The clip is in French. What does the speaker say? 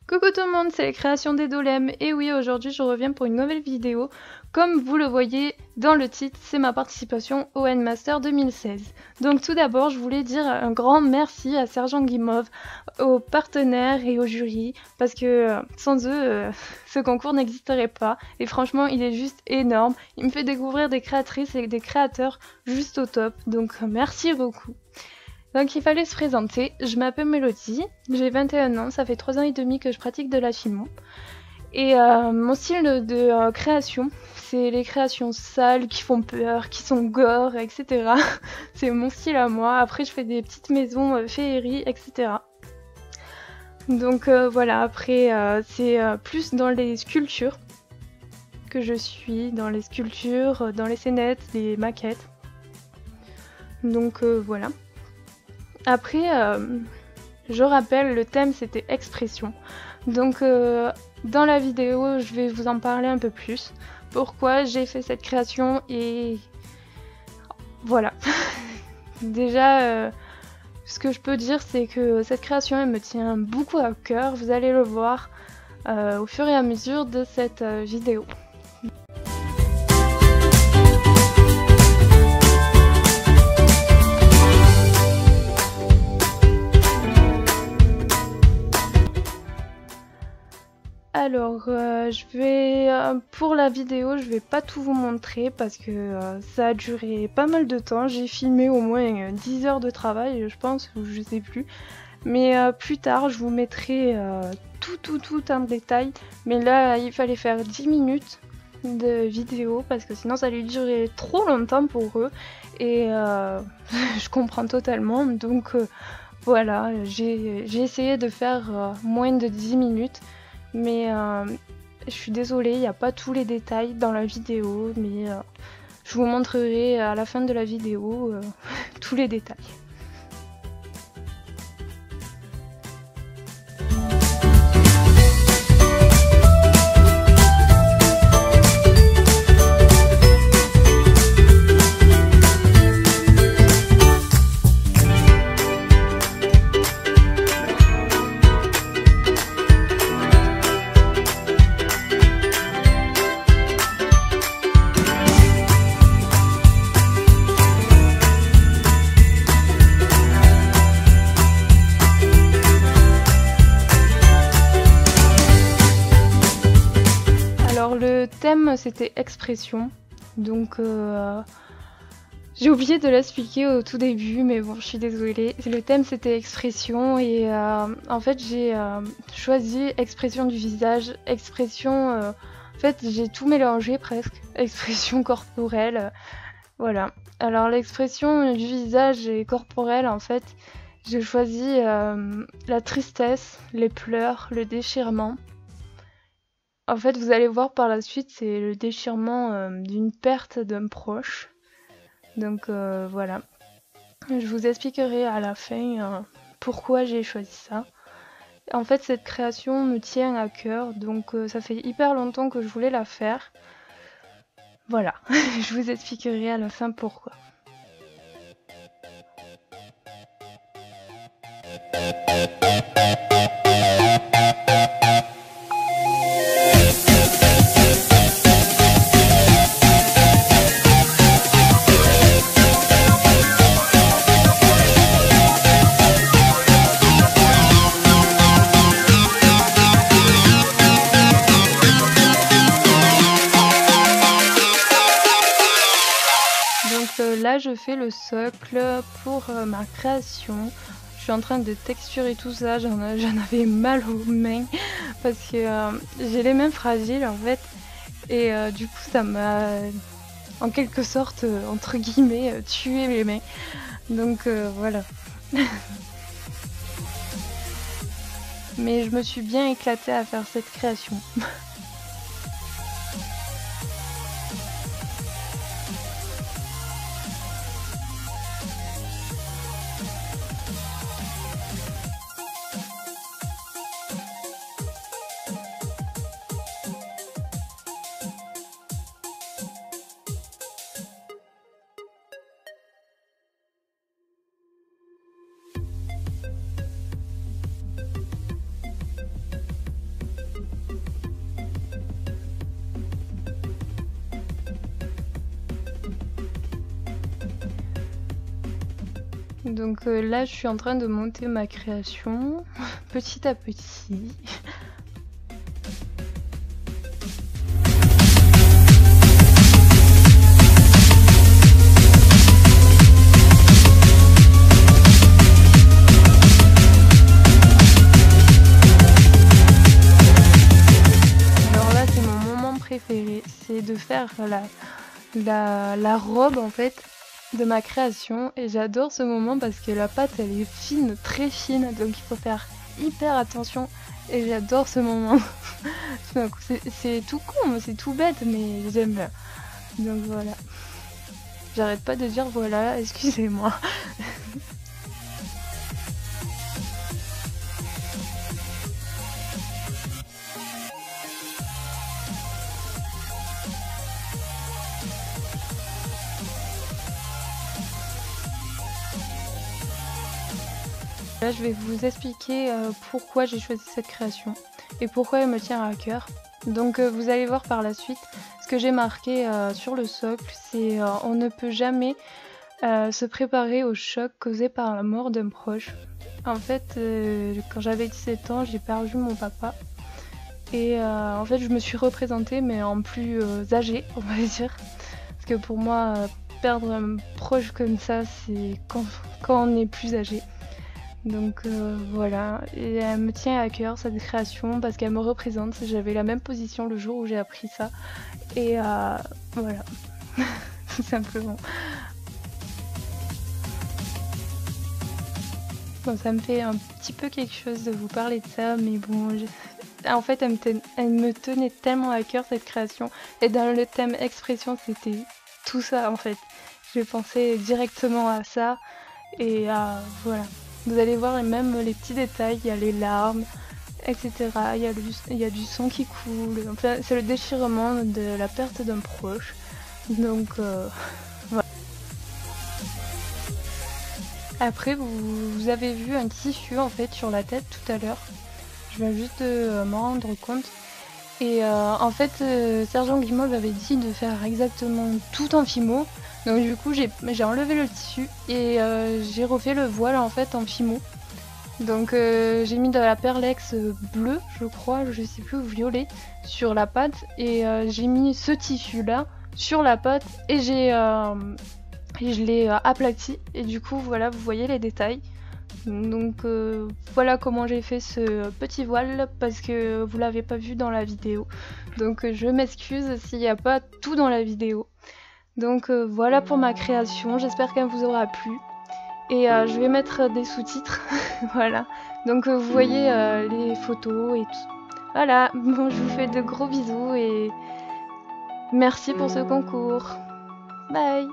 Coucou tout le monde, c'est les créations d'Edolem, et oui, aujourd'hui je reviens pour une nouvelle vidéo. Comme vous le voyez dans le titre, c'est ma participation au N-Master 2016. Donc tout d'abord, je voulais dire un grand merci à Sergent Guimauve, aux partenaires et au jury, parce que sans eux, ce concours n'existerait pas. Et franchement, il est juste énorme. Il me fait découvrir des créatrices et des créateurs juste au top, donc merci beaucoup. Donc il fallait se présenter, je m'appelle Mélodie, j'ai 21 ans, ça fait 3 ans et demi que je pratique de la filmon. Et mon style de création, c'est les créations sales, qui font peur, qui sont gore, etc. C'est mon style à moi, après je fais des petites maisons féeries, etc. Donc voilà, après c'est plus dans les sculptures que je suis, dans les sculptures, dans les scénettes, les maquettes. Donc voilà. Après, je rappelle, le thème c'était expression. Donc dans la vidéo, je vais vous en parler un peu plus. Pourquoi j'ai fait cette création et voilà. Déjà, ce que je peux dire, c'est que cette création, elle me tient beaucoup à cœur. Vous allez le voir au fur et à mesure de cette vidéo. Alors, pour la vidéo, je vais pas tout vous montrer parce que ça a duré pas mal de temps. J'ai filmé au moins 10 heures de travail, je pense, ou je sais plus. Mais plus tard, je vous mettrai tout en détail. Mais là, il fallait faire 10 minutes de vidéo parce que sinon ça allait durer trop longtemps pour eux. Et je comprends totalement. Donc voilà, j'ai essayé de faire moins de 10 minutes. Mais je suis désolée, il n'y a pas tous les détails dans la vidéo, mais je vous montrerai à la fin de la vidéo tous les détails. Alors le thème c'était expression, donc j'ai oublié de l'expliquer au tout début, mais bon je suis désolée. Le thème c'était expression et en fait j'ai choisi expression du visage, expression, en fait j'ai tout mélangé presque, expression corporelle, voilà. Alors l'expression du visage et corporelle en fait j'ai choisi la tristesse, les pleurs, le déchirement. En fait, vous allez voir par la suite, c'est le déchirement d'une perte d'un proche. Donc voilà. Je vous expliquerai à la fin pourquoi j'ai choisi ça. En fait, cette création me tient à cœur, donc ça fait hyper longtemps que je voulais la faire. Voilà, je vous expliquerai à la fin pourquoi. Là je fais le socle pour ma création. Je suis en train de texturer tout ça, j'en avais mal aux mains parce que j'ai les mains fragiles en fait et du coup ça m'a en quelque sorte entre guillemets tué mes mains. Donc voilà. Mais je me suis bien éclatée à faire cette création. Donc là, je suis en train de monter ma création petit à petit. Alors là, c'est mon moment préféré, c'est de faire la robe en fait de ma création, et j'adore ce moment parce que la pâte elle est fine, très fine, donc il faut faire hyper attention, et j'adore ce moment. Donc c'est tout con, c'est tout bête, mais j'aime bien. Donc voilà. J'arrête pas de dire voilà, excusez-moi. Là, je vais vous expliquer pourquoi j'ai choisi cette création et pourquoi elle me tient à cœur. Donc vous allez voir par la suite, ce que j'ai marqué sur le socle, c'est on ne peut jamais se préparer au choc causé par la mort d'un proche. En fait, quand j'avais 17 ans, j'ai perdu mon papa. Et en fait, je me suis représentée, mais en plus âgée, on va dire. Parce que pour moi, perdre un proche comme ça, c'est quand on est plus âgé. Donc voilà, et elle me tient à cœur cette création parce qu'elle me représente. J'avais la même position le jour où j'ai appris ça. Et voilà, tout simplement. Bon, ça me fait un petit peu quelque chose de vous parler de ça, mais bon, en fait, elle me tenait tellement à cœur cette création. Et dans le thème expression, c'était tout ça en fait. Je pensais directement à ça, et voilà. Vous allez voir même les petits détails, il y a les larmes, etc. Il y a du sang qui coule. Enfin, c'est le déchirement de la perte d'un proche. Donc voilà. Après, vous avez vu un tissu en fait sur la tête tout à l'heure. Je viens juste de m'en rendre compte. Et en fait, Sergent Guimauve avait dit de faire exactement tout en fimo. Donc du coup, j'ai enlevé le tissu et j'ai refait le voile en fait en fimo. Donc j'ai mis de la perlex bleue, je crois, je sais plus, ou violet, sur la pâte. Et j'ai mis ce tissu là sur la pâte et je l'ai aplati. Et du coup, voilà, vous voyez les détails. Donc voilà comment j'ai fait ce petit voile parce que vous l'avez pas vu dans la vidéo. Donc je m'excuse s'il n'y a pas tout dans la vidéo. Donc voilà pour ma création, j'espère qu'elle vous aura plu. Et je vais mettre des sous-titres, voilà. Donc vous voyez les photos et tout. Voilà, bon, je vous fais de gros bisous et merci pour ce concours. Bye!